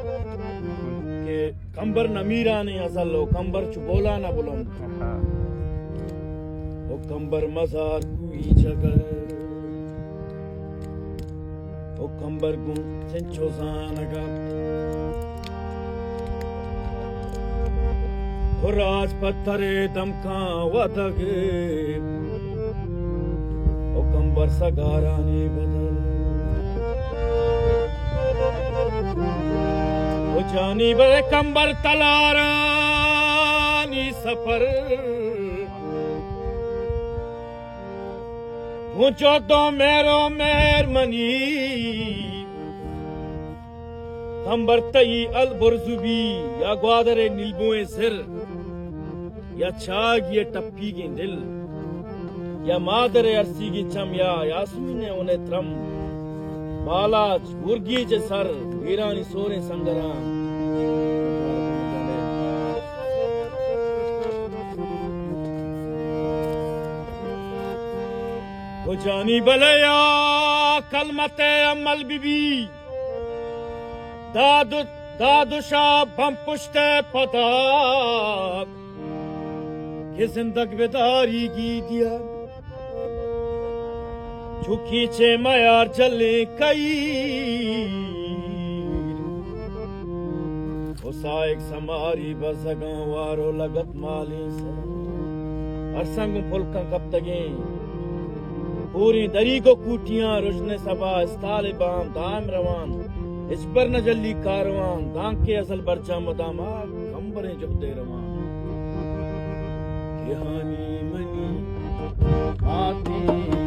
के कंबर नमीरा ने असल लो कंबर चुबोला ना बुलंद वो कंबर मजार कोई जगह वो कंबर गु चंचो सानगा वो राज पत्थरे दमका वतगे वो कंबर सगारा ने बदल वो जानी बड़े कंबर तलारानी सफर मुझो तो मेरो मेर मनी कंबर तई अल बुरजुबी या ग्वादरे नीलबुए सिर या छाग ये टप्पी की दिल या मादरे अरसी की चम या यास्मीने उन्हें त्रम बालाज मुर्गी जे सर वीरानी सोरे संगराम वो जानी बलया कलमते अमल बीबी दादुशा बम पुश्ते पता कि जिंदग बेदारी की दिया झुकी चे मयार जले कई उसा एक समारी बसगा वारो लगत माली से अरसंग फुलका कब तगे पूरी दरी को कूटियां रुजने सबा इस्ताले बाम दाम रवान इस पर न जल्दी कारवान दांग के असल बरचा मदामा कंबरें जो दे रवान कहानी मनी आती